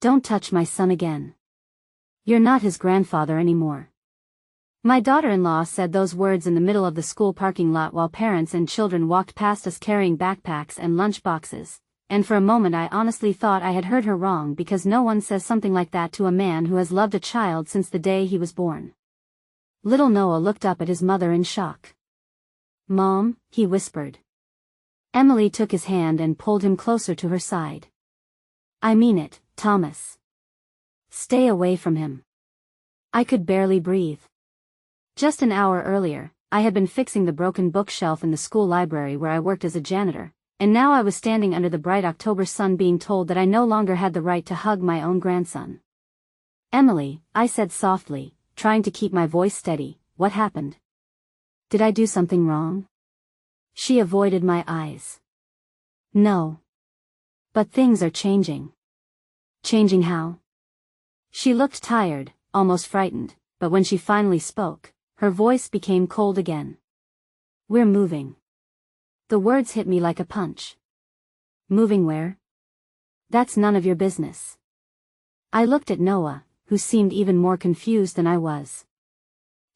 Don't touch my son again. You're not his grandfather anymore. My daughter-in-law said those words in the middle of the school parking lot while parents and children walked past us carrying backpacks and lunch boxes, and for a moment I honestly thought I had heard her wrong, because no one says something like that to a man who has loved a child since the day he was born. Little Noah looked up at his mother in shock. "Mom," he whispered. Emily took his hand and pulled him closer to her side. "I mean it, Thomas. Stay away from him." I could barely breathe. Just an hour earlier, I had been fixing the broken bookshelf in the school library where I worked as a janitor, and now I was standing under the bright October sun being told that I no longer had the right to hug my own grandson. "Emily," I said softly, trying to keep my voice steady, "what happened? Did I do something wrong?" She avoided my eyes. "No. But things are changing." "Changing how?" She looked tired, almost frightened, but when she finally spoke, her voice became cold again. "We're moving." The words hit me like a punch. "Moving where?" "That's none of your business." I looked at Noah, who seemed even more confused than I was.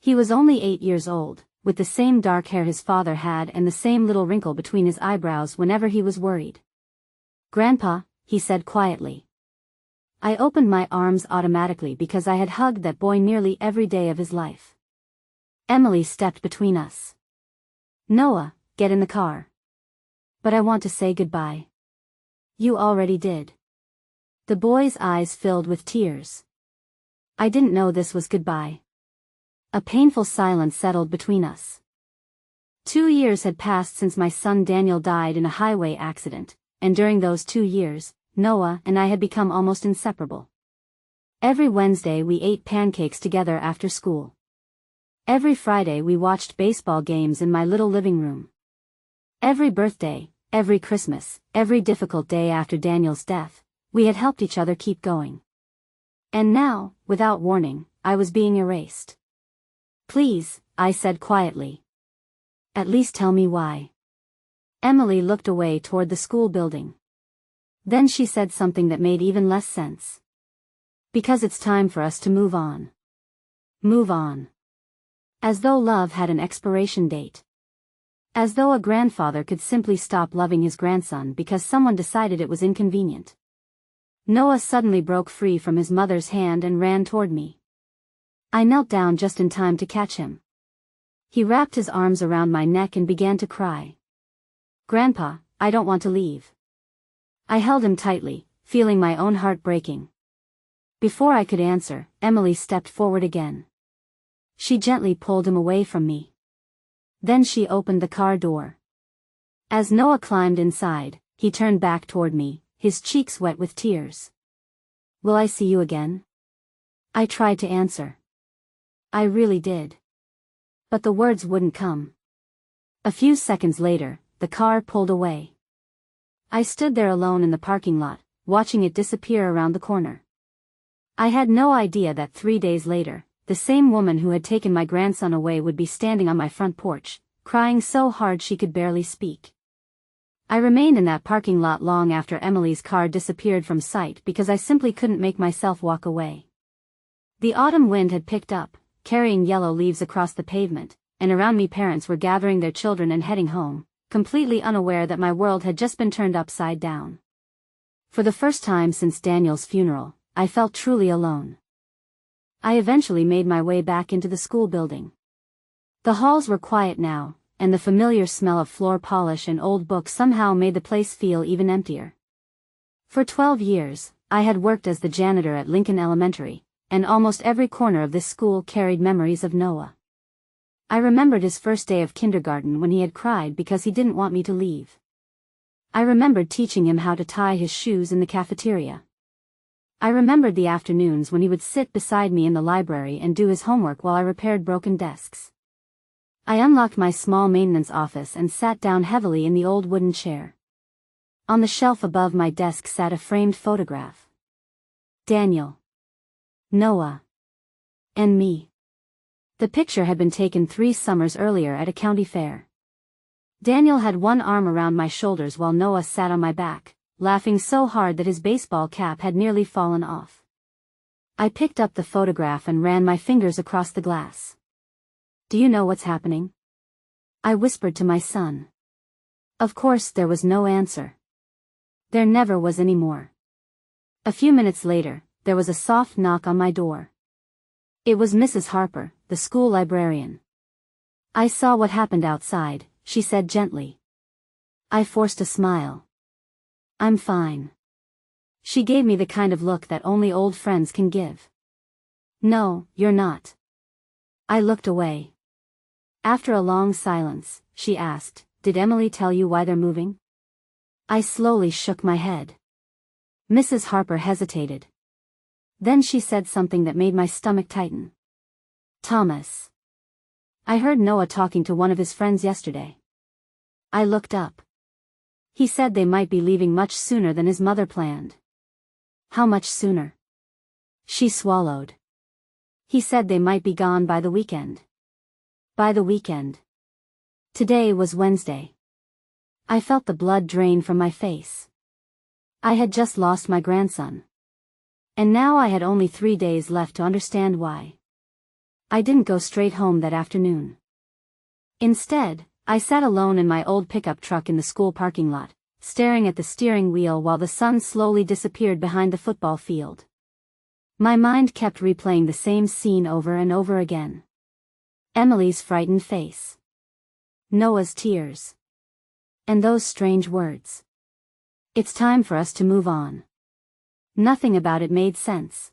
He was only 8 years old, with the same dark hair his father had and the same little wrinkle between his eyebrows whenever he was worried. "Grandpa," he said quietly. I opened my arms automatically because I had hugged that boy nearly every day of his life. Emily stepped between us. "Noah, get in the car." "But I want to say goodbye." "You already did." The boy's eyes filled with tears. I didn't know this was goodbye. A painful silence settled between us. 2 years had passed since my son Daniel died in a highway accident, and during those 2 years, Noah and I had become almost inseparable. Every Wednesday we ate pancakes together after school. Every Friday we watched baseball games in my little living room. Every birthday, every Christmas, every difficult day after Daniel's death, we had helped each other keep going. And now, without warning, I was being erased. "Please," I said quietly. "At least tell me why." Emily looked away toward the school building. Then she said something that made even less sense. "Because it's time for us to move on." Move on. As though love had an expiration date. As though a grandfather could simply stop loving his grandson because someone decided it was inconvenient. Noah suddenly broke free from his mother's hand and ran toward me. I knelt down just in time to catch him. He wrapped his arms around my neck and began to cry. "Grandpa, I don't want to leave." I held him tightly, feeling my own heart breaking. Before I could answer, Emily stepped forward again. She gently pulled him away from me. Then she opened the car door. As Noah climbed inside, he turned back toward me, his cheeks wet with tears. "Will I see you again?" I tried to answer. I really did. But the words wouldn't come. A few seconds later, the car pulled away. I stood there alone in the parking lot, watching it disappear around the corner. I had no idea that 3 days later, the same woman who had taken my grandson away would be standing on my front porch, crying so hard she could barely speak. I remained in that parking lot long after Emily's car disappeared from sight because I simply couldn't make myself walk away. The autumn wind had picked up, carrying yellow leaves across the pavement, and around me parents were gathering their children and heading home, completely unaware that my world had just been turned upside down. For the first time since Daniel's funeral, I felt truly alone. I eventually made my way back into the school building. The halls were quiet now, and the familiar smell of floor polish and old books somehow made the place feel even emptier. For 12 years, I had worked as the janitor at Lincoln Elementary, and almost every corner of this school carried memories of Noah. I remembered his first day of kindergarten when he had cried because he didn't want me to leave. I remembered teaching him how to tie his shoes in the cafeteria. I remembered the afternoons when he would sit beside me in the library and do his homework while I repaired broken desks. I unlocked my small maintenance office and sat down heavily in the old wooden chair. On the shelf above my desk sat a framed photograph. Daniel, Noah, and me. The picture had been taken 3 summers earlier at a county fair. Daniel had one arm around my shoulders while Noah sat on my back, laughing so hard that his baseball cap had nearly fallen off. I picked up the photograph and ran my fingers across the glass. "Do you know what's happening?" I whispered to my son. Of course there was no answer. There never was any more. A few minutes later, there was a soft knock on my door. It was Mrs. Harper, the school librarian. "I saw what happened outside," she said gently. I forced a smile. "I'm fine." She gave me the kind of look that only old friends can give. "No, you're not." I looked away. After a long silence, she asked, "Did Emily tell you why they're moving?" I slowly shook my head. Mrs. Harper hesitated. Then she said something that made my stomach tighten. "Thomas. I heard Noah talking to one of his friends yesterday." I looked up. He said they might be leaving much sooner than his mother planned. "How much sooner?" She swallowed. "He said they might be gone by the weekend." By the weekend. Today was Wednesday. I felt the blood drain from my face. I had just lost my grandson. And now I had only 3 days left to understand why. I didn't go straight home that afternoon. Instead, I sat alone in my old pickup truck in the school parking lot, staring at the steering wheel while the sun slowly disappeared behind the football field. My mind kept replaying the same scene over and over again. Emily's frightened face. Noah's tears. And those strange words. "It's time for us to move on." Nothing about it made sense.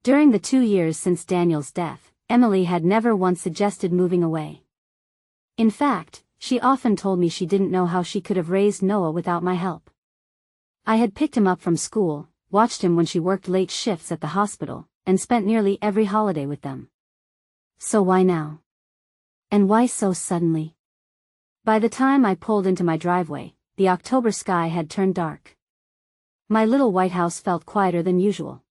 During the 2 years since Daniel's death, Emily had never once suggested moving away. In fact, she often told me she didn't know how she could have raised Noah without my help. I had picked him up from school, watched him when she worked late shifts at the hospital, and spent nearly every holiday with them. So why now? And why so suddenly? By the time I pulled into my driveway, the October sky had turned dark. My little white house felt quieter than usual.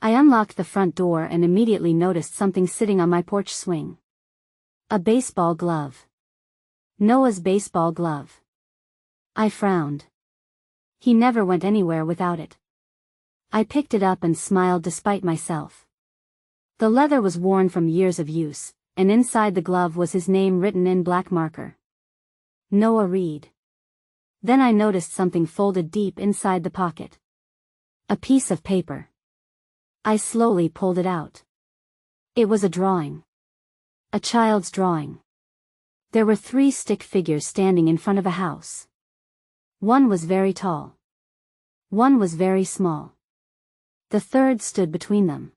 I unlocked the front door and immediately noticed something sitting on my porch swing. A baseball glove. Noah's baseball glove. I frowned. He never went anywhere without it. I picked it up and smiled despite myself. The leather was worn from years of use, and inside the glove was his name written in black marker. Noah Reed. Then I noticed something folded deep inside the pocket. A piece of paper. I slowly pulled it out. It was a drawing. A child's drawing. There were 3 stick figures standing in front of a house. One was very tall. One was very small. The third stood between them.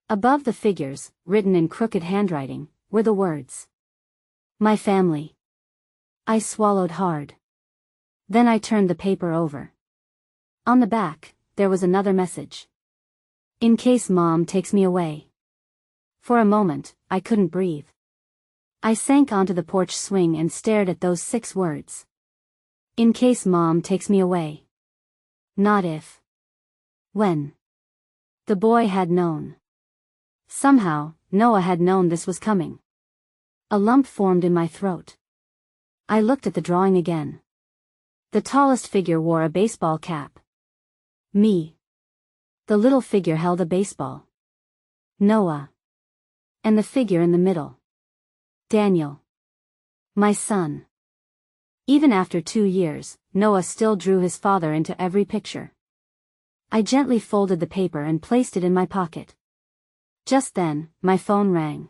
Above the figures, written in crooked handwriting, were the words, "My family." I swallowed hard. Then I turned the paper over. On the back, there was another message. "In case Mom takes me away." For a moment, I couldn't breathe. I sank onto the porch swing and stared at those 6 words. In case Mom takes me away. Not if. When. The boy had known. Somehow, Noah had known this was coming. A lump formed in my throat. I looked at the drawing again. The tallest figure wore a baseball cap. Me. The little figure held a baseball. Noah. And the figure in the middle. Daniel. My son. Even after 2 years, Noah still drew his father into every picture. I gently folded the paper and placed it in my pocket. Just then, my phone rang.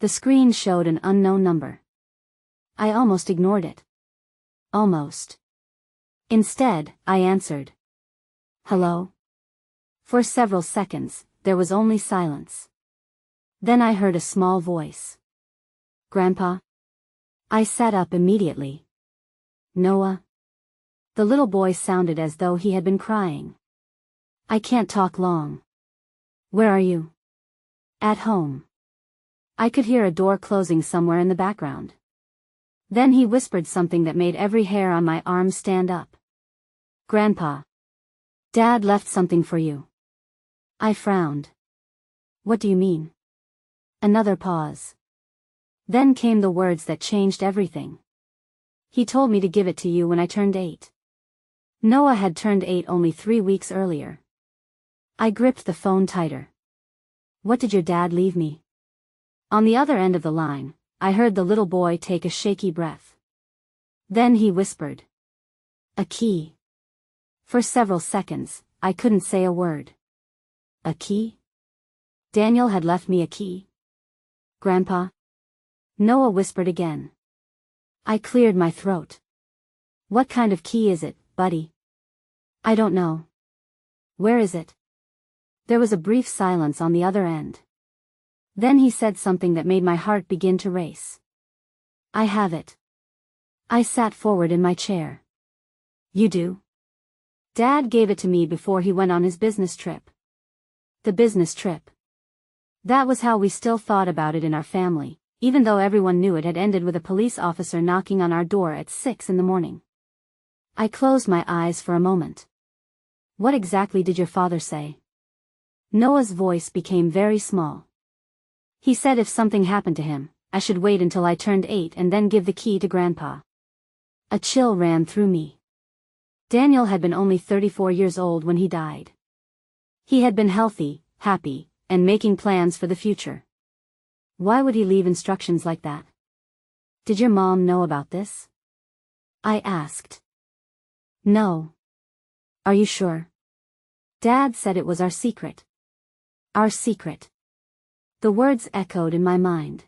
The screen showed an unknown number. I almost ignored it. Almost. Instead, I answered. "Hello?" For several seconds, there was only silence. Then I heard a small voice. "Grandpa?" I sat up immediately. "Noah?" The little boy sounded as though he had been crying. "I can't talk long." "Where are you?" "At home." I could hear a door closing somewhere in the background. Then he whispered something that made every hair on my arm stand up. "Grandpa. Dad left something for you." I frowned. "What do you mean?" Another pause. Then came the words that changed everything. "He told me to give it to you when I turned 8. Noah had turned 8 only 3 weeks earlier. I gripped the phone tighter. What did your dad leave me? On the other end of the line, I heard the little boy take a shaky breath. Then he whispered. A key. For several seconds, I couldn't say a word. A key? Daniel had left me a key. Grandpa? Noah whispered again. I cleared my throat. What kind of key is it, buddy? I don't know. Where is it? There was a brief silence on the other end. Then he said something that made my heart begin to race. I have it. I sat forward in my chair. You do? Dad gave it to me before he went on his business trip. The business trip. That was how we still thought about it in our family, even though everyone knew it had ended with a police officer knocking on our door at 6 in the morning. I closed my eyes for a moment. What exactly did your father say? Noah's voice became very small. He said if something happened to him, I should wait until I turned 8 and then give the key to Grandpa. A chill ran through me. Daniel had been only 34 years old when he died. He had been healthy, happy, and making plans for the future. Why would he leave instructions like that? Did your mom know about this? I asked. No. Are you sure? Dad said it was our secret. Our secret. The words echoed in my mind.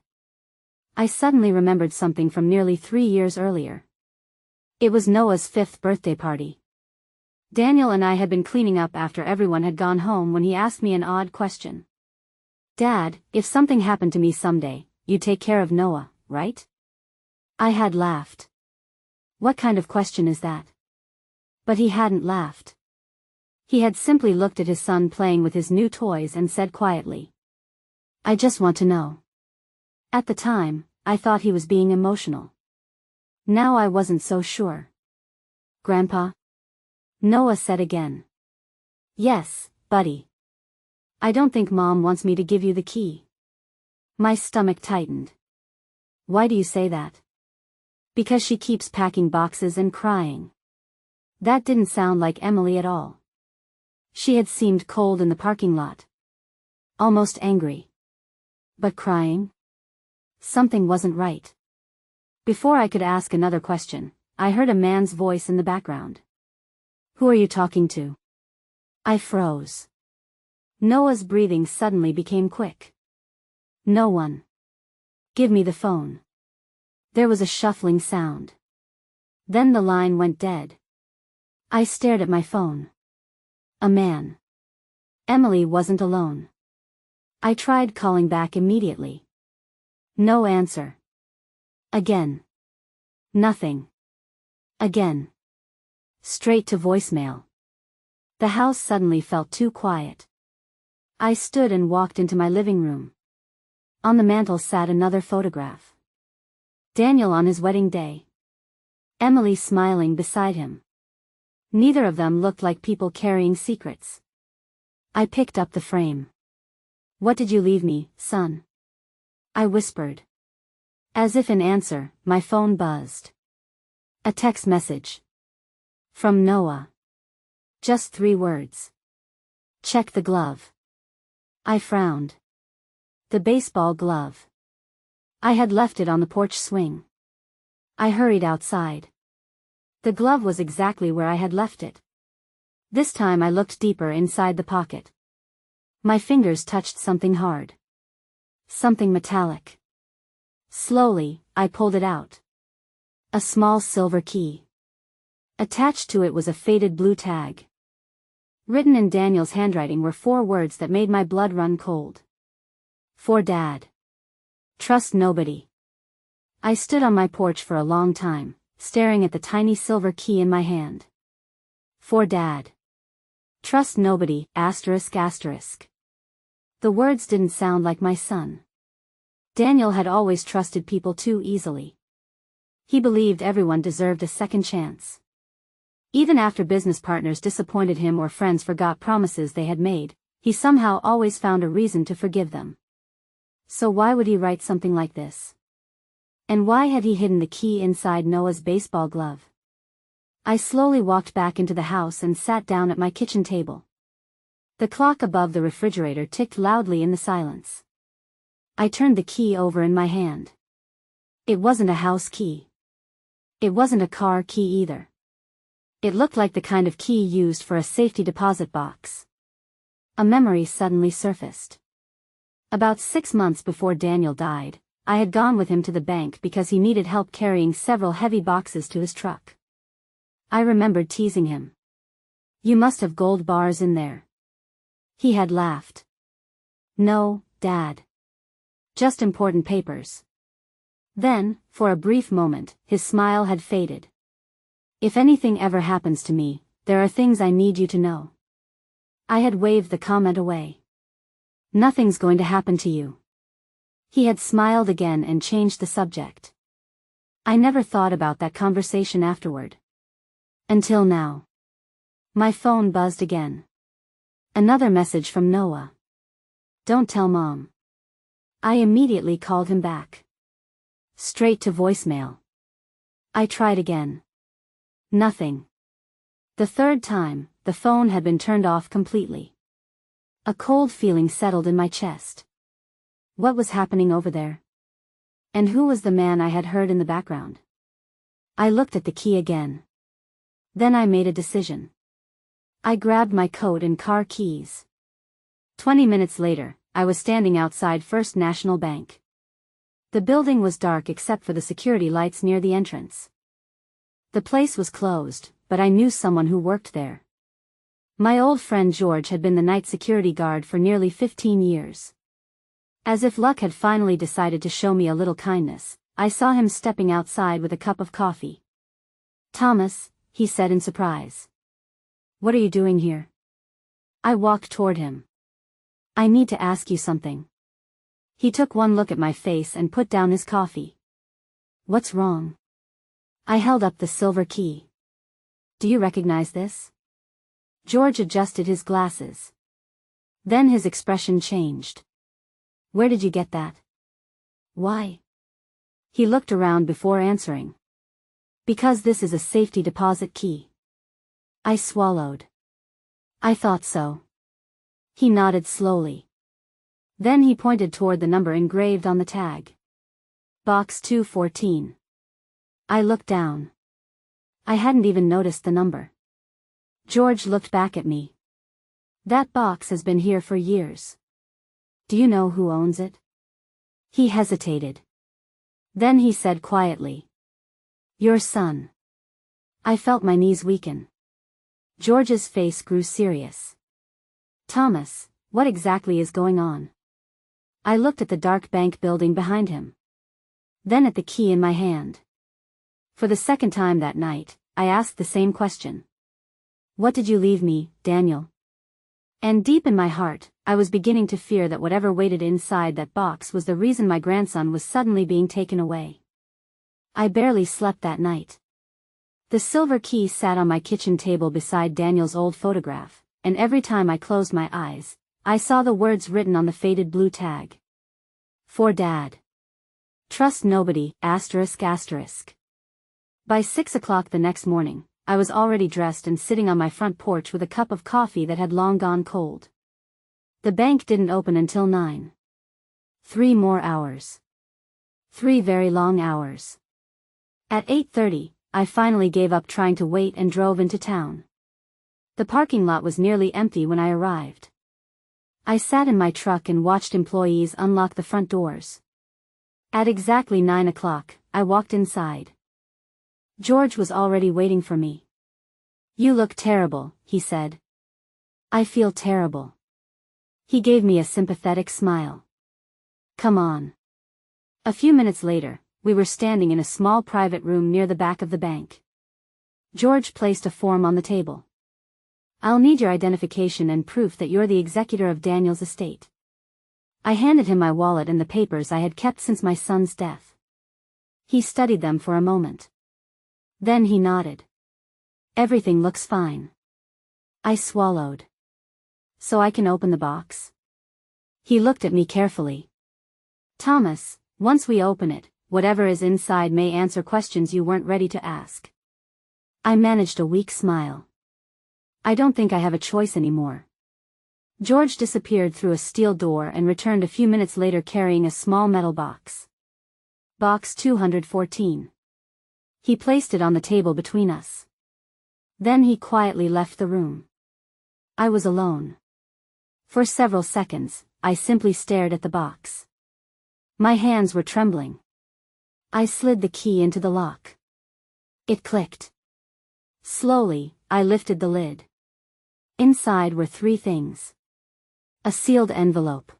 I suddenly remembered something from nearly 3 years earlier. It was Noah's 5th birthday party. Daniel and I had been cleaning up after everyone had gone home when he asked me an odd question. Dad, if something happened to me someday, you'd take care of Noah, right? I had laughed. What kind of question is that? But he hadn't laughed. He had simply looked at his son playing with his new toys and said quietly, I just want to know. At the time, I thought he was being emotional. Now I wasn't so sure. Grandpa? Noah said again. Yes, buddy. I don't think Mom wants me to give you the key. My stomach tightened. Why do you say that? Because she keeps packing boxes and crying. That didn't sound like Emily at all. She had seemed cold in the parking lot. Almost angry. But crying? Something wasn't right. Before I could ask another question, I heard a man's voice in the background. Who are you talking to? I froze. Noah's breathing suddenly became quick. No one. Give me the phone. There was a shuffling sound. Then the line went dead. I stared at my phone. A man. Emily wasn't alone. I tried calling back immediately. No answer. Again. Nothing. Again. Straight to voicemail. The house suddenly felt too quiet. I stood and walked into my living room. On the mantel sat another photograph. Daniel on his wedding day. Emily smiling beside him. Neither of them looked like people carrying secrets. I picked up the frame. What did you leave me, son? I whispered. As if in answer, my phone buzzed. A text message. From Noah. Just 3 words. Check the glove. I frowned. The baseball glove. I had left it on the porch swing. I hurried outside. The glove was exactly where I had left it. This time I looked deeper inside the pocket. My fingers touched something hard. Something metallic. Slowly, I pulled it out. A small silver key. Attached to it was a faded blue tag. Written in Daniel's handwriting were 4 words that made my blood run cold. For Dad. Trust nobody. I stood on my porch for a long time, staring at the tiny silver key in my hand. For Dad. Trust nobody, asterisk asterisk. The words didn't sound like my son. Daniel had always trusted people too easily. He believed everyone deserved a second chance. Even after business partners disappointed him or friends forgot promises they had made, he somehow always found a reason to forgive them. So why would he write something like this? And why had he hidden the key inside Noah's baseball glove? I slowly walked back into the house and sat down at my kitchen table. The clock above the refrigerator ticked loudly in the silence. I turned the key over in my hand. It wasn't a house key. It wasn't a car key either. It looked like the kind of key used for a safety deposit box. A memory suddenly surfaced. About 6 months before Daniel died, I had gone with him to the bank because he needed help carrying several heavy boxes to his truck. I remembered teasing him. "You must have gold bars in there." He had laughed. "No, Dad. Just important papers." Then, for a brief moment, his smile had faded. "If anything ever happens to me, there are things I need you to know." I had waved the comment away. "Nothing's going to happen to you." He had smiled again and changed the subject. I never thought about that conversation afterward. Until now. My phone buzzed again. Another message from Noah. "Don't tell Mom." I immediately called him back. Straight to voicemail. I tried again. Nothing. The third time, the phone had been turned off completely. A cold feeling settled in my chest. What was happening over there? And who was the man I had heard in the background? I looked at the key again. Then I made a decision. I grabbed my coat and car keys. 20 minutes later, I was standing outside First National Bank. The building was dark except for the security lights near the entrance. The place was closed, but I knew someone who worked there. My old friend George had been the night security guard for nearly 15 years. As if luck had finally decided to show me a little kindness, I saw him stepping outside with a cup of coffee. "Thomas," he said in surprise. "What are you doing here?" I walked toward him. "I need to ask you something." He took one look at my face and put down his coffee. "What's wrong?" I held up the silver key. "Do you recognize this?" George adjusted his glasses. Then his expression changed. "Where did you get that?" "Why?" He looked around before answering. "Because this is a safety deposit key." I swallowed. "I thought so." He nodded slowly. Then he pointed toward the number engraved on the tag. Box 214. I looked down. I hadn't even noticed the number. George looked back at me. "That box has been here for years. Do you know who owns it?" He hesitated. Then he said quietly, "Your son." I felt my knees weaken. George's face grew serious. "Thomas, what exactly is going on?" I looked at the dark bank building behind him. Then at the key in my hand. For the second time that night, I asked the same question. "What did you leave me, Daniel?" And deep in my heart, I was beginning to fear that whatever waited inside that box was the reason my grandson was suddenly being taken away. I barely slept that night. The silver key sat on my kitchen table beside Daniel's old photograph, and every time I closed my eyes, I saw the words written on the faded blue tag. "For Dad. Trust nobody, ****. By 6 o'clock the next morning, I was already dressed and sitting on my front porch with a cup of coffee that had long gone cold. The bank didn't open until 9. 3 more hours. 3 very long hours. At 8:30, I finally gave up trying to wait and drove into town. The parking lot was nearly empty when I arrived. I sat in my truck and watched employees unlock the front doors. At exactly 9 o'clock, I walked inside. George was already waiting for me. "You look terrible," he said. "I feel terrible." He gave me a sympathetic smile. "Come on." A few minutes later, we were standing in a small private room near the back of the bank. George placed a form on the table. "I'll need your identification and proof that you're the executor of Daniel's estate." I handed him my wallet and the papers I had kept since my son's death. He studied them for a moment. Then he nodded. "Everything looks fine." I swallowed. "So I can open the box?" He looked at me carefully. "Thomas, once we open it, whatever is inside may answer questions you weren't ready to ask." I managed a weak smile. I don't think I have a choice anymore. George disappeared through a steel door and returned a few minutes later carrying a small metal box. Box 214. He placed it on the table between us. Then he quietly left the room. I was alone. For several seconds, I simply stared at the box. My hands were trembling. I slid the key into the lock. It clicked. Slowly, I lifted the lid. Inside were three things. A sealed envelope.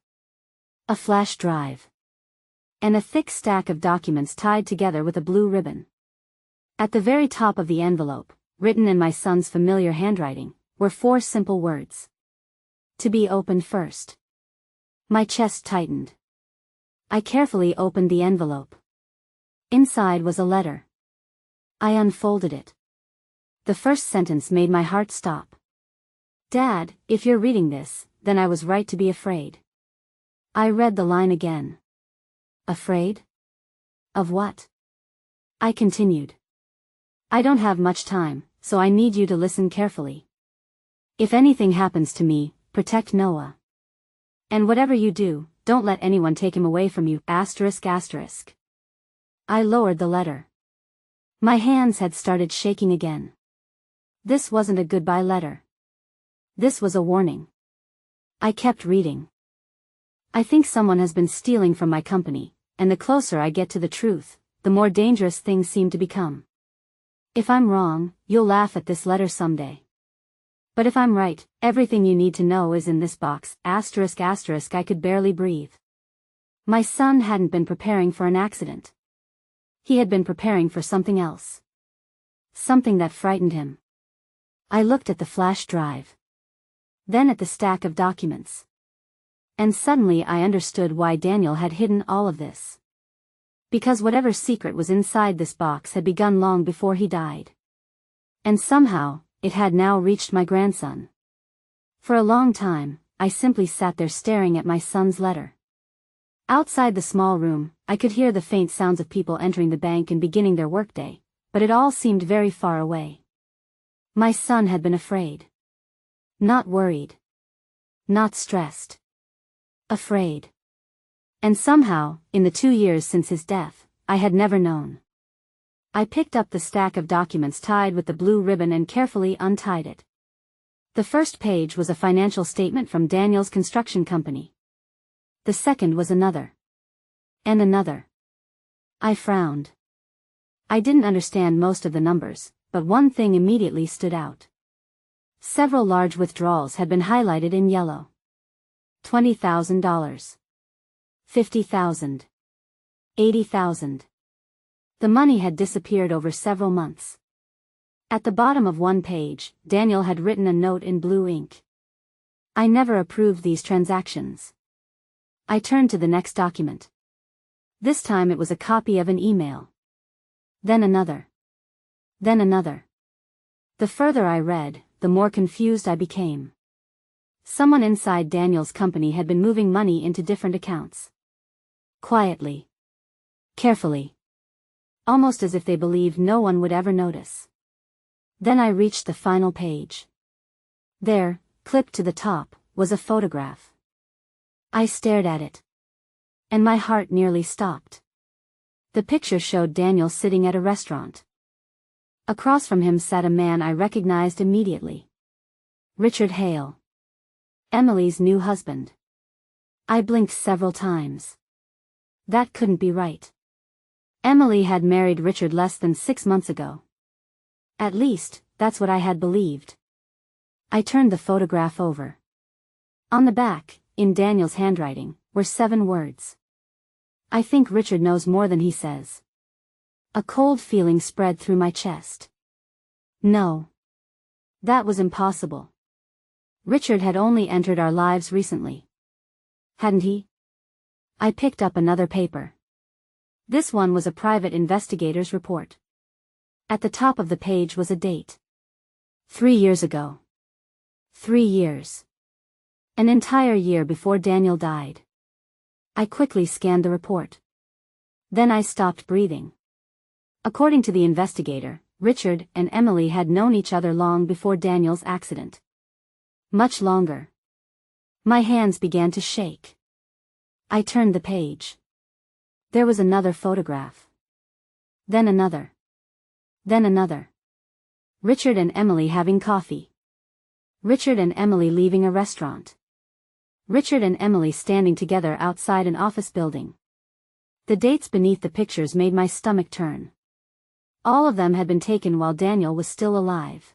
A flash drive. And a thick stack of documents tied together with a blue ribbon. At the very top of the envelope, written in my son's familiar handwriting, were four simple words. To be opened first. My chest tightened. I carefully opened the envelope. Inside was a letter. I unfolded it. The first sentence made my heart stop. Dad, if you're reading this, then I was right to be afraid. I read the line again. Afraid? Of what? I continued. I don't have much time, so I need you to listen carefully. If anything happens to me, protect Noah. And whatever you do, don't let anyone take him away from you, ***. I lowered the letter. My hands had started shaking again. This wasn't a goodbye letter. This was a warning. I kept reading. I think someone has been stealing from my company, and the closer I get to the truth, the more dangerous things seem to become. If I'm wrong, you'll laugh at this letter someday. But if I'm right, everything you need to know is in this box, ***. I could barely breathe. My son hadn't been preparing for an accident. He had been preparing for something else. Something that frightened him. I looked at the flash drive. Then at the stack of documents. And suddenly I understood why Daniel had hidden all of this. Because whatever secret was inside this box had begun long before he died. And somehow, it had now reached my grandson. For a long time, I simply sat there staring at my son's letter. Outside the small room, I could hear the faint sounds of people entering the bank and beginning their workday, but it all seemed very far away. My son had been afraid. Not worried. Not stressed. Afraid. And somehow, in the 2 years since his death, I had never known. I picked up the stack of documents tied with the blue ribbon and carefully untied it. The first page was a financial statement from Daniel's construction company. The second was another. And another. I frowned. I didn't understand most of the numbers, but one thing immediately stood out. Several large withdrawals had been highlighted in yellow. $20,000. $50,000. $80,000. The money had disappeared over several months. At the bottom of one page, Daniel had written a note in blue ink. I never approved these transactions. I turned to the next document. This time it was a copy of an email. Then another. Then another. The further I read, the more confused I became. Someone inside Daniel's company had been moving money into different accounts. Quietly. Carefully. Almost as if they believed no one would ever notice. Then I reached the final page. There, clipped to the top, was a photograph. I stared at it. And my heart nearly stopped. The picture showed Daniel sitting at a restaurant. Across from him sat a man I recognized immediately. Richard Hale. Emily's new husband. I blinked several times. That couldn't be right. Emily had married Richard less than 6 months ago. At least, that's what I had believed. I turned the photograph over. On the back, in Daniel's handwriting, were 7 words. I think Richard knows more than he says. A cold feeling spread through my chest. No. That was impossible. Richard had only entered our lives recently. Hadn't he? I picked up another paper. This one was a private investigator's report. At the top of the page was a date. 3 years ago. 3 years. An entire year before Daniel died. I quickly scanned the report. Then I stopped breathing. According to the investigator, Richard and Emily had known each other long before Daniel's accident. Much longer. My hands began to shake. I turned the page. There was another photograph. Then another. Then another. Richard and Emily having coffee. Richard and Emily leaving a restaurant. Richard and Emily standing together outside an office building. The dates beneath the pictures made my stomach turn. All of them had been taken while Daniel was still alive.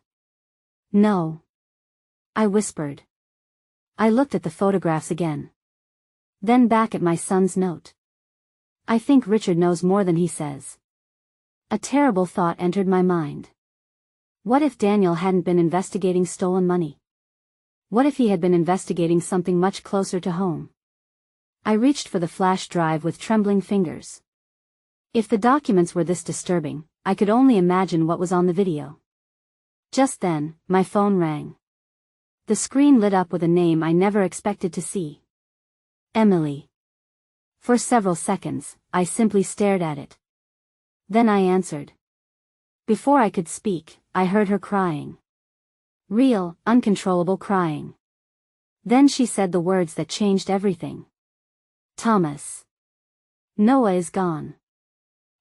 No. I whispered. I looked at the photographs again. Then back at my son's note. I think Richard knows more than he says. A terrible thought entered my mind. What if Daniel hadn't been investigating stolen money? What if he had been investigating something much closer to home? I reached for the flash drive with trembling fingers. If the documents were this disturbing, I could only imagine what was on the video. Just then, my phone rang. The screen lit up with a name I never expected to see. Emily. For several seconds, I simply stared at it. Then I answered. Before I could speak, I heard her crying. Real, uncontrollable crying. Then she said the words that changed everything. Thomas. Noah is gone.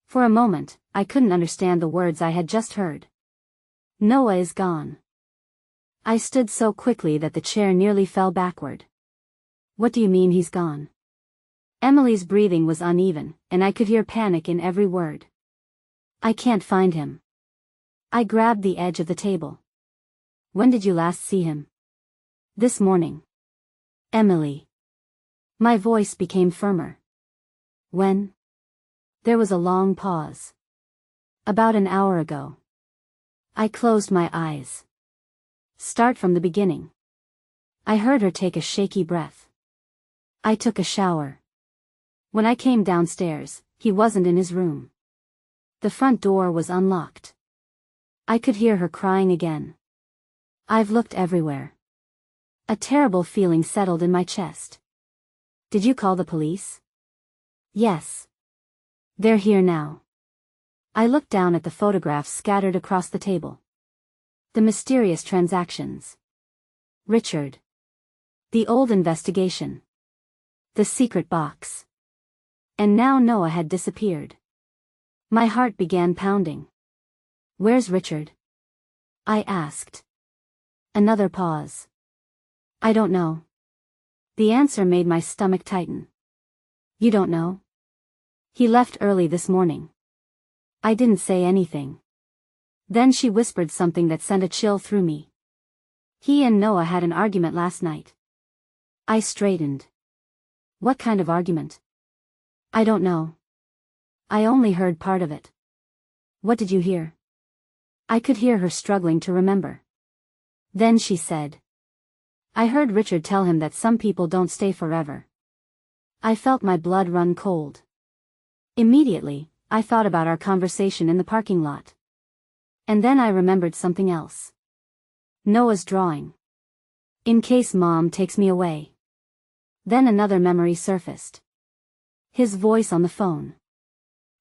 For a moment, I couldn't understand the words I had just heard. Noah is gone. I stood so quickly that the chair nearly fell backward. What do you mean he's gone? Emily's breathing was uneven, and I could hear panic in every word. I can't find him. I grabbed the edge of the table. When did you last see him? This morning. Emily. My voice became firmer. When? There was a long pause. About an hour ago. I closed my eyes. Start from the beginning. I heard her take a shaky breath. I took a shower. When I came downstairs, he wasn't in his room. The front door was unlocked. I could hear her crying again. I've looked everywhere. A terrible feeling settled in my chest. Did you call the police? Yes. They're here now. I looked down at the photographs scattered across the table. The mysterious transactions. Richard. The old investigation. The secret box. And now Noah had disappeared. My heart began pounding. Where's Richard? I asked. Another pause. I don't know. The answer made my stomach tighten. You don't know? He left early this morning. I didn't say anything. Then she whispered something that sent a chill through me. He and Noah had an argument last night. I straightened. What kind of argument? I don't know. I only heard part of it. What did you hear? I could hear her struggling to remember. Then she said. I heard Richard tell him that some people don't stay forever. I felt my blood run cold. Immediately, I thought about our conversation in the parking lot. And then I remembered something else. Noah's drawing. In case Mom takes me away. Then another memory surfaced. His voice on the phone.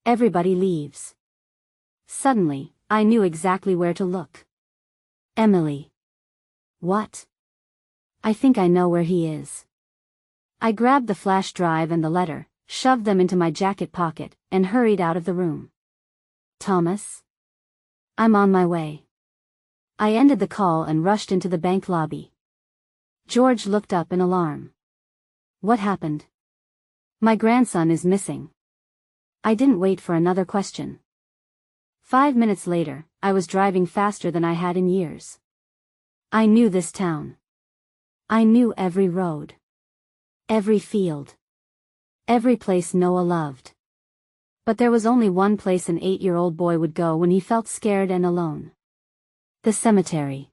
Everybody leaves. Suddenly, I knew exactly where to look. Emily. What? I think I know where he is. I grabbed the flash drive and the letter, shoved them into my jacket pocket, and hurried out of the room. Thomas? I'm on my way. I ended the call and rushed into the bank lobby. George looked up in alarm. What happened? My grandson is missing. I didn't wait for another question. 5 minutes later, I was driving faster than I had in years. I knew this town. I knew every road. Every field. Every place Noah loved. But there was only one place an 8-year-old boy would go when he felt scared and alone. The cemetery.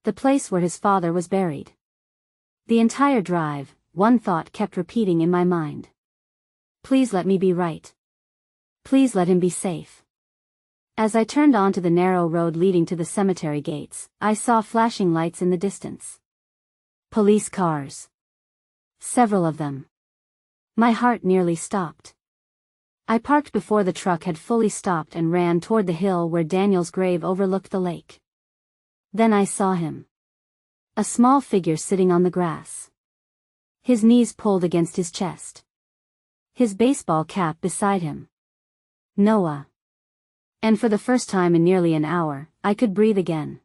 The place where his father was buried. The entire drive, one thought kept repeating in my mind. Please let me be right. Please let him be safe. As I turned onto the narrow road leading to the cemetery gates, I saw flashing lights in the distance. Police cars. Several of them. My heart nearly stopped. I parked before the truck had fully stopped and ran toward the hill where Daniel's grave overlooked the lake. Then I saw him. A small figure sitting on the grass. His knees pulled against his chest. His baseball cap beside him. Noah. And for the first time in nearly an hour, I could breathe again.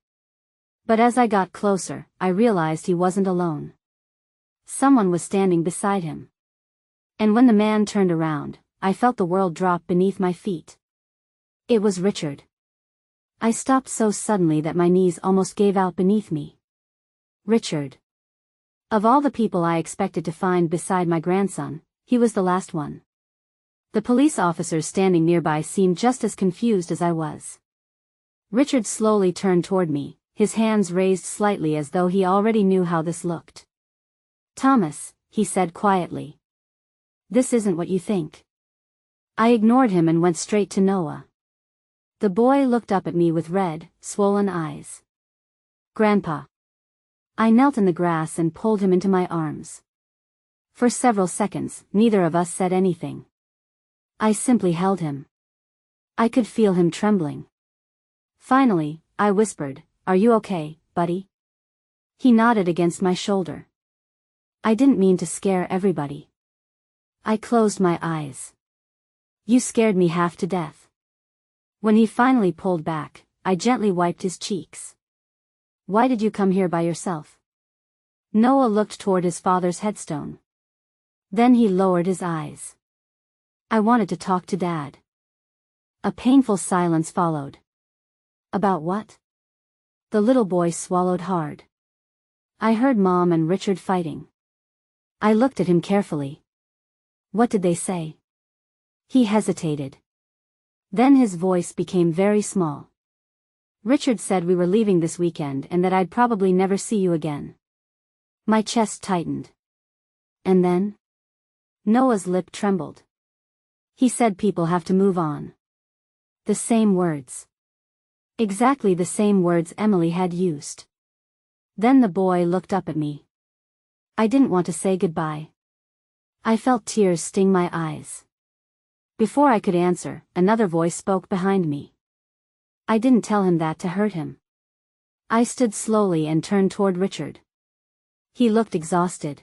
But as I got closer, I realized he wasn't alone. Someone was standing beside him. And when the man turned around, I felt the world drop beneath my feet. It was Richard. I stopped so suddenly that my knees almost gave out beneath me. Richard. Of all the people I expected to find beside my grandson, he was the last one. The police officers standing nearby seemed just as confused as I was. Richard slowly turned toward me, his hands raised slightly as though he already knew how this looked. "Thomas," he said quietly. "This isn't what you think." I ignored him and went straight to Noah. The boy looked up at me with red, swollen eyes. "Grandpa." I knelt in the grass and pulled him into my arms. For several seconds, neither of us said anything. I simply held him. I could feel him trembling. Finally, I whispered, "Are you okay, buddy?" He nodded against my shoulder. I didn't mean to scare everybody. I closed my eyes. "You scared me half to death." When he finally pulled back, I gently wiped his cheeks. "Why did you come here by yourself?" Noah looked toward his father's headstone. Then he lowered his eyes. "I wanted to talk to Dad." A painful silence followed. "About what?" The little boy swallowed hard. "I heard Mom and Richard fighting." I looked at him carefully. "What did they say?" He hesitated. Then his voice became very small. "Richard said we were leaving this weekend and that I'd probably never see you again." My chest tightened. "And then?" Noah's lip trembled. "He said people have to move on." The same words. Exactly the same words Emily had used. Then the boy looked up at me. I didn't want to say goodbye. I felt tears sting my eyes. Before I could answer, another voice spoke behind me. I didn't tell him that to hurt him. I stood slowly and turned toward Richard. He looked exhausted.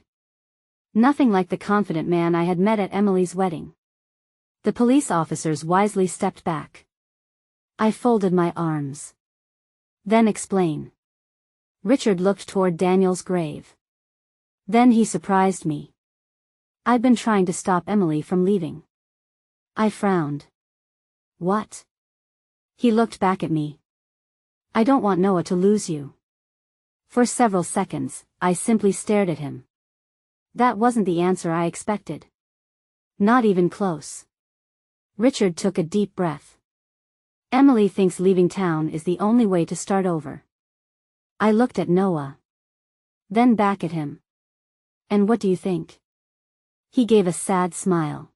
Nothing like the confident man I had met at Emily's wedding. The police officers wisely stepped back. I folded my arms. "Then explain." Richard looked toward Daniel's grave. Then he surprised me. "I'd been trying to stop Emily from leaving." I frowned. "What?" He looked back at me. "I don't want Noah to lose you." For several seconds, I simply stared at him. That wasn't the answer I expected. Not even close. Richard took a deep breath. "Emily thinks leaving town is the only way to start over." I looked at Noah. Then back at him. "And what do you think?" He gave a sad smile.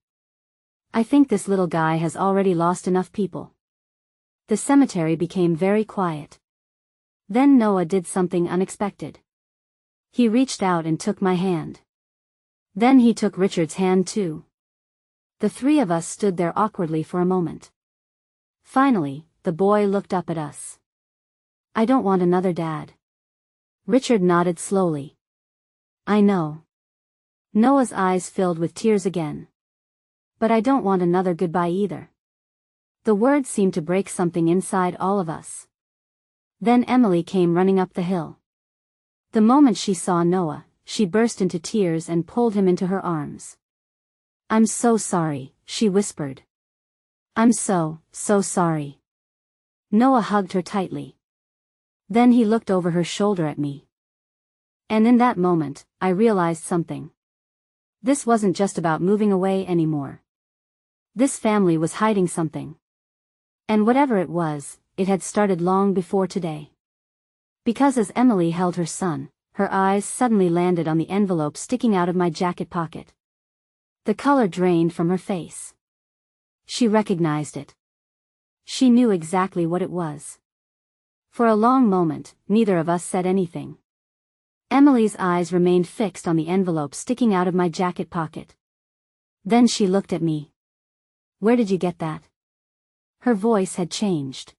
"I think this little guy has already lost enough people." The cemetery became very quiet. Then Noah did something unexpected. He reached out and took my hand. Then he took Richard's hand too. The three of us stood there awkwardly for a moment. Finally, the boy looked up at us. "I don't want another dad." Richard nodded slowly. "I know." Noah's eyes filled with tears again. "But I don't want another goodbye either." The words seemed to break something inside all of us. Then Emily came running up the hill. The moment she saw Noah, she burst into tears and pulled him into her arms. "I'm so sorry," she whispered. "I'm so sorry." Noah hugged her tightly. Then he looked over her shoulder at me. And in that moment, I realized something. This wasn't just about moving away anymore. This family was hiding something. And whatever it was, it had started long before today. Because as Emily held her son, her eyes suddenly landed on the envelope sticking out of my jacket pocket. The color drained from her face. She recognized it. She knew exactly what it was. For a long moment, neither of us said anything. Emily's eyes remained fixed on the envelope sticking out of my jacket pocket. Then she looked at me. Where did you get that? Her voice had changed.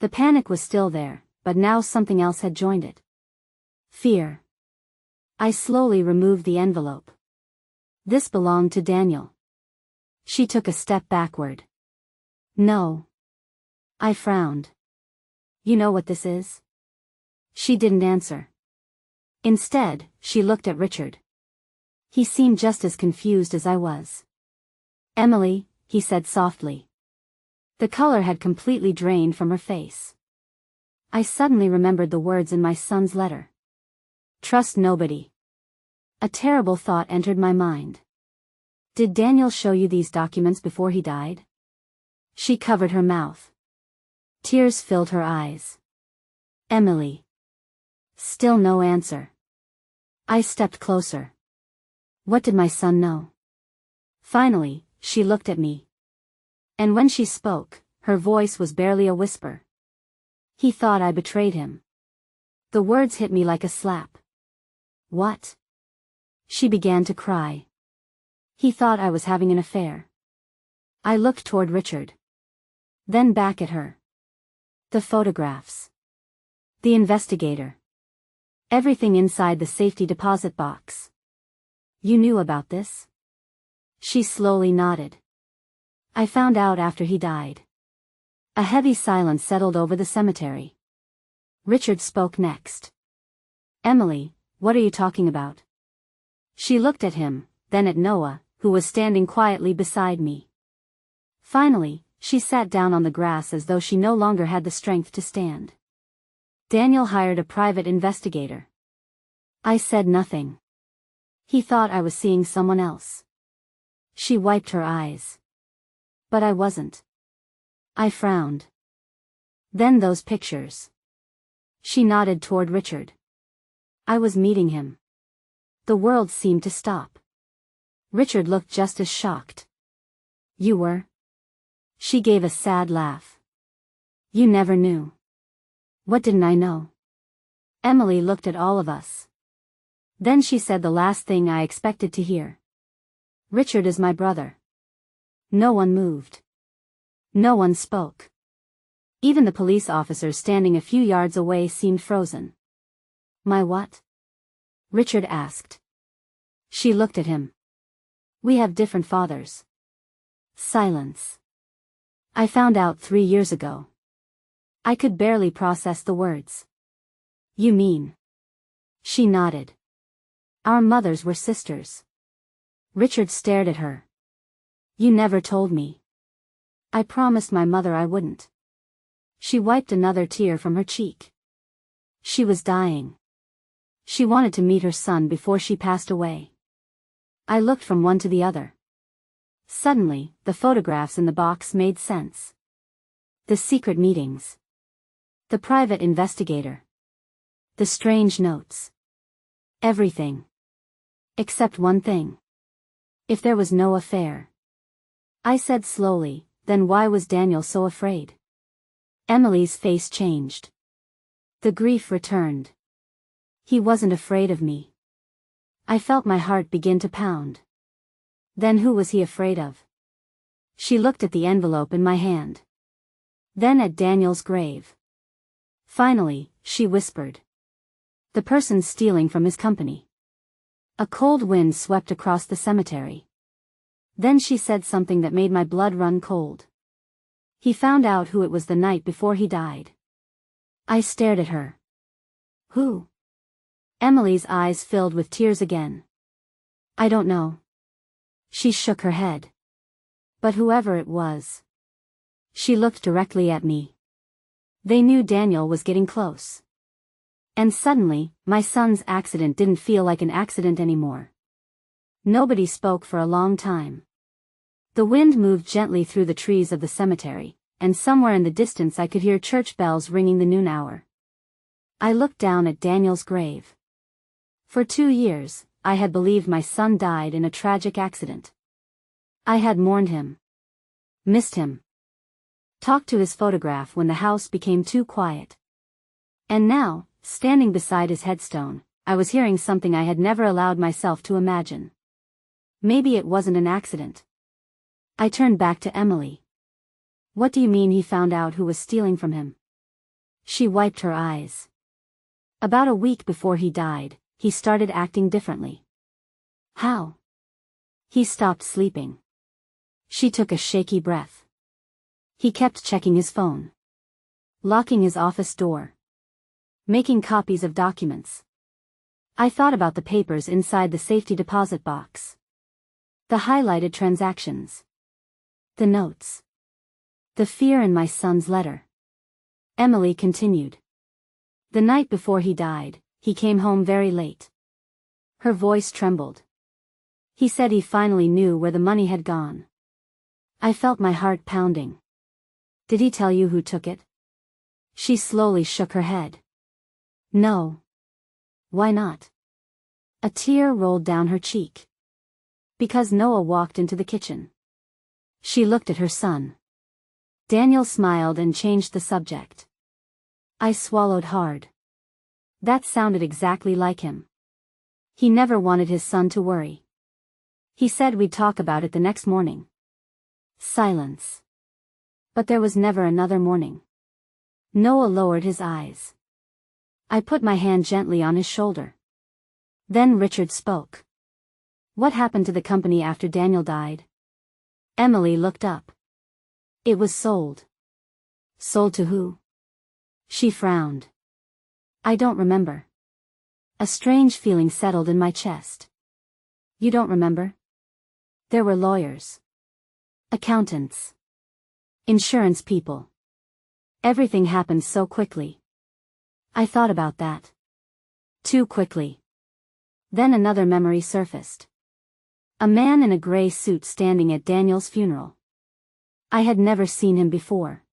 The panic was still there, but now something else had joined it. Fear. I slowly removed the envelope. This belonged to Daniel. She took a step backward. No. I frowned. You know what this is? She didn't answer. Instead, she looked at Richard. He seemed just as confused as I was. Emily, he said softly. The color had completely drained from her face. I suddenly remembered the words in my son's letter. Trust nobody. A terrible thought entered my mind. Did Daniel show you these documents before he died? She covered her mouth. Tears filled her eyes. Emily. Still no answer. I stepped closer. What did my son know? Finally, she looked at me. And when she spoke, her voice was barely a whisper. He thought I betrayed him. The words hit me like a slap. What? She began to cry. He thought I was having an affair. I looked toward Richard. Then back at her. The photographs. The investigator. Everything inside the safety deposit box. You knew about this? She slowly nodded. I found out after he died. A heavy silence settled over the cemetery. Richard spoke next. Emily, what are you talking about? She looked at him, then at Noah, who was standing quietly beside me. Finally, she sat down on the grass as though she no longer had the strength to stand. Daniel hired a private investigator. I said nothing. He thought I was seeing someone else. She wiped her eyes. But I wasn't. I frowned. Then those pictures. She nodded toward Richard. I was meeting him. The world seemed to stop. Richard looked just as shocked. You were? She gave a sad laugh. You never knew. What didn't I know? Emily looked at all of us. Then she said the last thing I expected to hear. Richard is my brother. No one moved. No one spoke. Even the police officers standing a few yards away seemed frozen. My what? Richard asked. She looked at him. We have different fathers. Silence. I found out 3 years ago. I could barely process the words. You mean? She nodded. Our mothers were sisters. Richard stared at her. You never told me. I promised my mother I wouldn't. She wiped another tear from her cheek. She was dying. She wanted to meet her son before she passed away. I looked from one to the other. Suddenly, the photographs in the box made sense. The secret meetings. The private investigator. The strange notes. Everything. Except one thing. If there was no affair. I said slowly, then why was Daniel so afraid? Emily's face changed. The grief returned. He wasn't afraid of me. I felt my heart begin to pound. Then who was he afraid of? She looked at the envelope in my hand. Then at Daniel's grave. Finally, she whispered. The person stealing from his company. A cold wind swept across the cemetery. Then she said something that made my blood run cold. He found out who it was the night before he died. I stared at her. Who? Emily's eyes filled with tears again. I don't know. She shook her head. But whoever it was. She looked directly at me. They knew Daniel was getting close. And suddenly, my son's accident didn't feel like an accident anymore. Nobody spoke for a long time. The wind moved gently through the trees of the cemetery, and somewhere in the distance I could hear church bells ringing the noon hour. I looked down at Daniel's grave. For 2 years, I had believed my son died in a tragic accident. I had mourned him. Missed him. Talked to his photograph when the house became too quiet. And now, standing beside his headstone, I was hearing something I had never allowed myself to imagine. Maybe it wasn't an accident. I turned back to Emily. What do you mean he found out who was stealing from him? She wiped her eyes. About a week before he died, he started acting differently. How? He stopped sleeping. She took a shaky breath. He kept checking his phone. Locking his office door. Making copies of documents. I thought about the papers inside the safety deposit box. The highlighted transactions. The notes. The fear in my son's letter. Emily continued. The night before he died, he came home very late. Her voice trembled. He said he finally knew where the money had gone. I felt my heart pounding. Did he tell you who took it? She slowly shook her head. No. Why not? A tear rolled down her cheek. Because Noah walked into the kitchen. She looked at her son. Daniel smiled and changed the subject. I swallowed hard. That sounded exactly like him. He never wanted his son to worry. He said we'd talk about it the next morning. Silence. But there was never another morning. Noah lowered his eyes. I put my hand gently on his shoulder. Then Richard spoke. What happened to the company after Daniel died? Emily looked up. It was sold. Sold to who? She frowned. I don't remember. A strange feeling settled in my chest. You don't remember? There were lawyers. Accountants. Insurance people. Everything happened so quickly. I thought about that. Too quickly. Then another memory surfaced. A man in a gray suit standing at Daniel's funeral. I had never seen him before.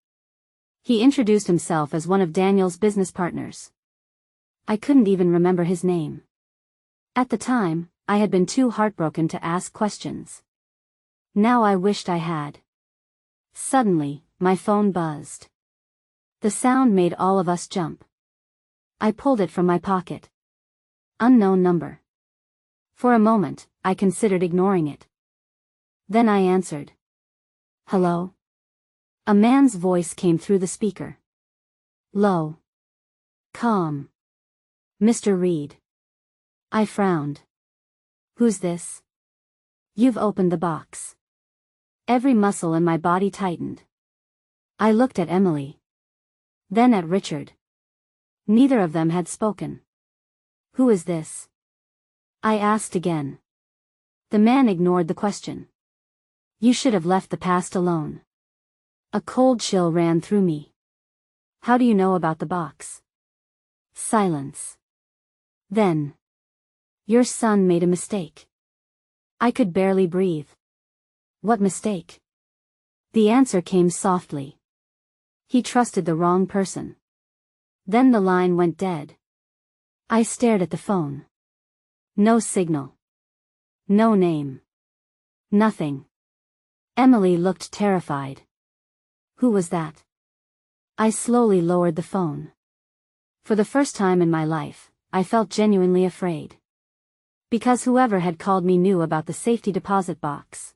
He introduced himself as one of Daniel's business partners. I couldn't even remember his name. At the time, I had been too heartbroken to ask questions. Now I wished I had. Suddenly, my phone buzzed. The sound made all of us jump. I pulled it from my pocket. Unknown number. For a moment, I considered ignoring it. Then I answered. Hello? A man's voice came through the speaker. Low. Calm. Mr. Reed. I frowned. Who's this? You've opened the box. Every muscle in my body tightened. I looked at Emily. Then at Richard. Neither of them had spoken. Who is this? I asked again. The man ignored the question. You should have left the past alone. A cold chill ran through me. How do you know about the box? Silence. Then. Your son made a mistake. I could barely breathe. What mistake? The answer came softly. He trusted the wrong person. Then the line went dead. I stared at the phone. No signal. No name. Nothing. Emily looked terrified. Who was that? I slowly lowered the phone. For the first time in my life, I felt genuinely afraid. Because whoever had called me knew about the safety deposit box.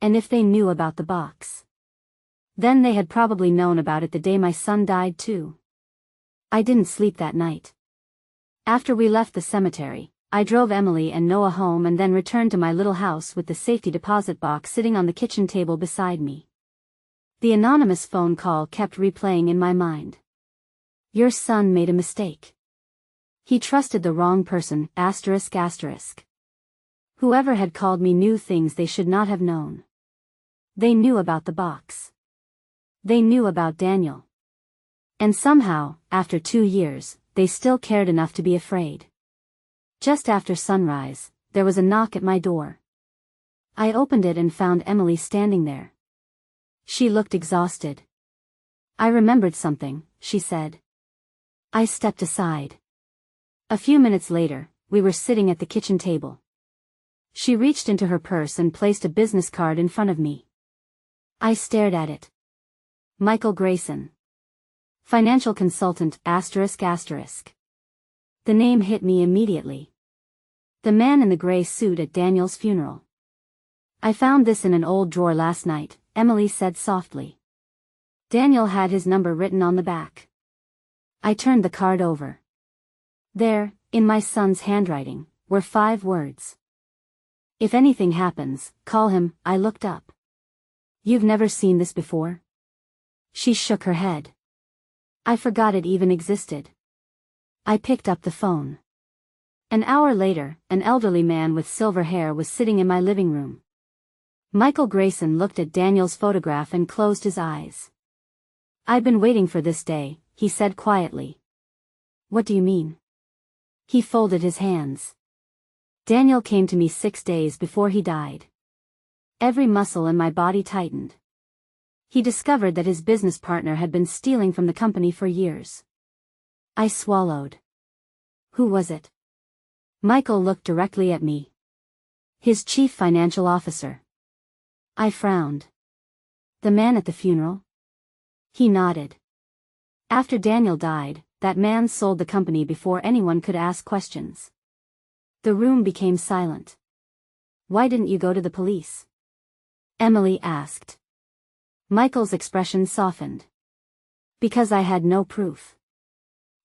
And if they knew about the box, then they had probably known about it the day my son died too. I didn't sleep that night. After we left the cemetery, I drove Emily and Noah home and then returned to my little house with the safety deposit box sitting on the kitchen table beside me. The anonymous phone call kept replaying in my mind. Your son made a mistake. He trusted the wrong person, asterisk asterisk. Whoever had called me knew things they should not have known. They knew about the box. They knew about Daniel. And somehow, after 2 years, they still cared enough to be afraid. Just after sunrise, there was a knock at my door. I opened it and found Emily standing there. She looked exhausted. I remembered something, she said. I stepped aside. A few minutes later, we were sitting at the kitchen table. She reached into her purse and placed a business card in front of me. I stared at it. Michael Grayson. Financial consultant, asterisk asterisk. The name hit me immediately. The man in the gray suit at Daniel's funeral. I found this in an old drawer last night, Emily said softly. Daniel had his number written on the back. I turned the card over. There, in my son's handwriting, were 5 words. If anything happens, call him. I looked up. You've never seen this before? She shook her head. I forgot it even existed. I picked up the phone. An hour later, an elderly man with silver hair was sitting in my living room. Michael Grayson looked at Daniel's photograph and closed his eyes. I've been waiting for this day, he said quietly. What do you mean? He folded his hands. Daniel came to me 6 days before he died. Every muscle in my body tightened. He discovered that his business partner had been stealing from the company for years. I swallowed. Who was it? Michael looked directly at me. His chief financial officer. I frowned. The man at the funeral? He nodded. After Daniel died, that man sold the company before anyone could ask questions. The room became silent. Why didn't you go to the police? Emily asked. Michael's expression softened. Because I had no proof.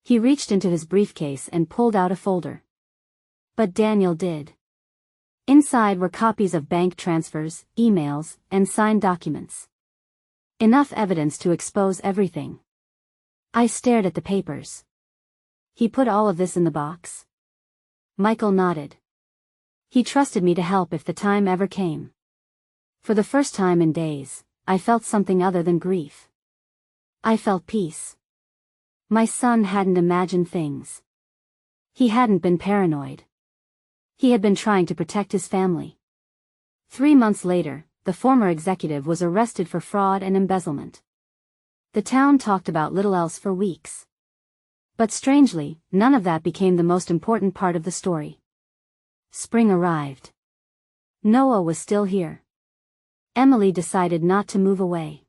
He reached into his briefcase and pulled out a folder. But Daniel did. Inside were copies of bank transfers, emails, and signed documents. Enough evidence to expose everything. I stared at the papers. He put all of this in the box? Michael nodded. He trusted me to help if the time ever came. For the first time in days, I felt something other than grief. I felt peace. My son hadn't imagined things. He hadn't been paranoid. He had been trying to protect his family. 3 months later, the former executive was arrested for fraud and embezzlement. The town talked about little else for weeks. But strangely, none of that became the most important part of the story. Spring arrived. Noah was still here. Emily decided not to move away.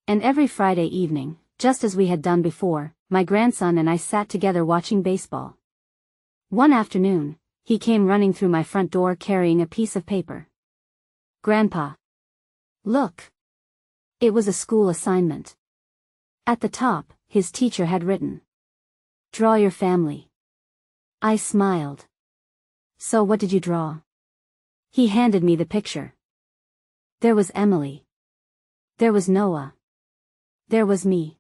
And every Friday evening, just as we had done before, my grandson and I sat together watching baseball. One afternoon, he came running through my front door carrying a piece of paper. Grandpa. Look. It was a school assignment. At the top, his teacher had written. Draw your family. I smiled. So what did you draw? He handed me the picture. There was Emily. There was Noah. There was me.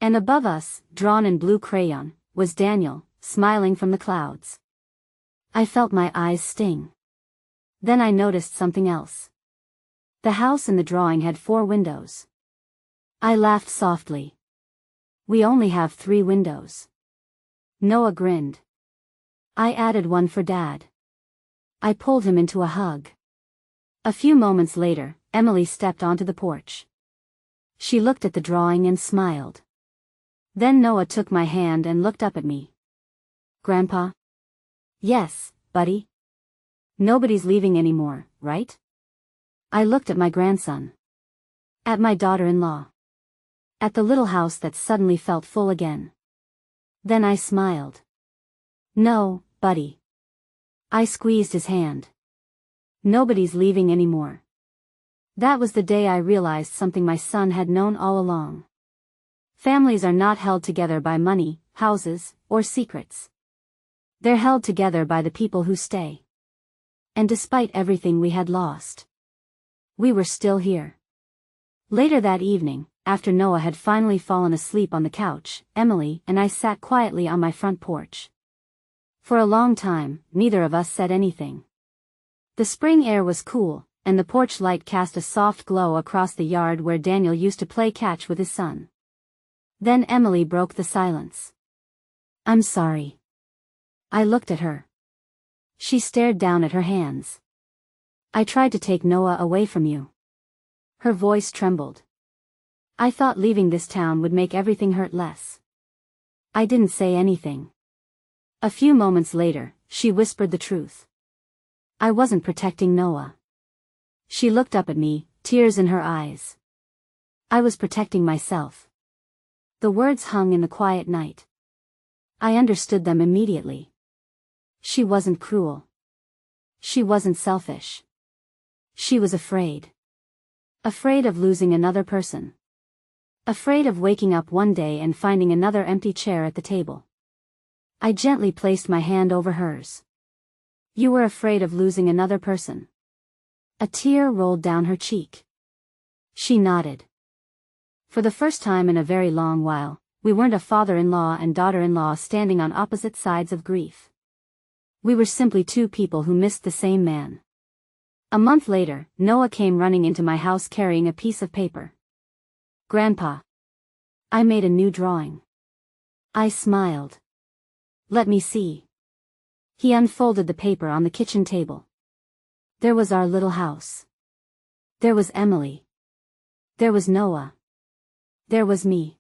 And above us, drawn in blue crayon, was Daniel, smiling from the clouds. I felt my eyes sting. Then I noticed something else. The house in the drawing had 4 windows. I laughed softly. We only have 3 windows. Noah grinned. I added one for Dad. I pulled him into a hug. A few moments later, Emily stepped onto the porch. She looked at the drawing and smiled. Then Noah took my hand and looked up at me. Grandpa? Yes, buddy. Nobody's leaving anymore, right? I looked at my grandson. At my daughter-in-law. At the little house that suddenly felt full again. Then I smiled. No, buddy. I squeezed his hand. Nobody's leaving anymore. That was the day I realized something my son had known all along. Families are not held together by money, houses, or secrets. They're held together by the people who stay. And despite everything we had lost, we were still here. Later that evening, after Noah had finally fallen asleep on the couch, Emily and I sat quietly on my front porch. For a long time, neither of us said anything. The spring air was cool, and the porch light cast a soft glow across the yard where Daniel used to play catch with his son. Then Emily broke the silence. I'm sorry. I looked at her. She stared down at her hands. I tried to take Noah away from you. Her voice trembled. I thought leaving this town would make everything hurt less. I didn't say anything. A few moments later, she whispered the truth. I wasn't protecting Noah. She looked up at me, tears in her eyes. I was protecting myself. The words hung in the quiet night. I understood them immediately. She wasn't cruel. She wasn't selfish. She was afraid. Afraid of losing another person. Afraid of waking up one day and finding another empty chair at the table. I gently placed my hand over hers. You were afraid of losing another person. A tear rolled down her cheek. She nodded. For the first time in a very long while, we weren't a father-in-law and daughter-in-law standing on opposite sides of grief. We were simply two people who missed the same man. A month later, Noah came running into my house carrying a piece of paper. Grandpa. I made a new drawing. I smiled. Let me see. He unfolded the paper on the kitchen table. There was our little house. There was Emily. There was Noah. There was me.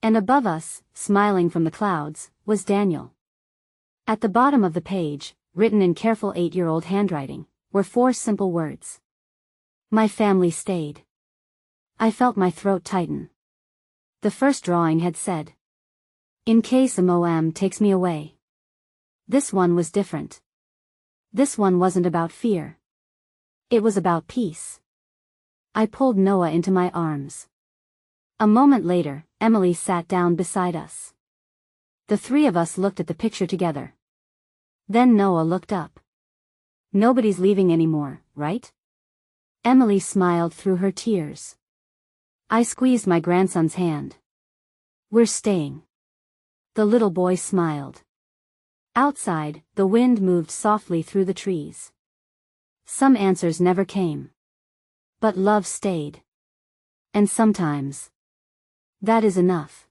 And above us, smiling from the clouds, was Daniel. At the bottom of the page, written in careful 8-year-old handwriting, were 4 simple words. My family stayed. I felt my throat tighten. The first drawing had said, in case a MOM takes me away. This one was different. This one wasn't about fear. It was about peace. I pulled Noah into my arms. A moment later, Emily sat down beside us. The 3 of us looked at the picture together. Then Noah looked up. Nobody's leaving anymore, right? Emily smiled through her tears. I squeezed my grandson's hand. We're staying. The little boy smiled. Outside, the wind moved softly through the trees. Some answers never came. But love stayed. And sometimes, that is enough.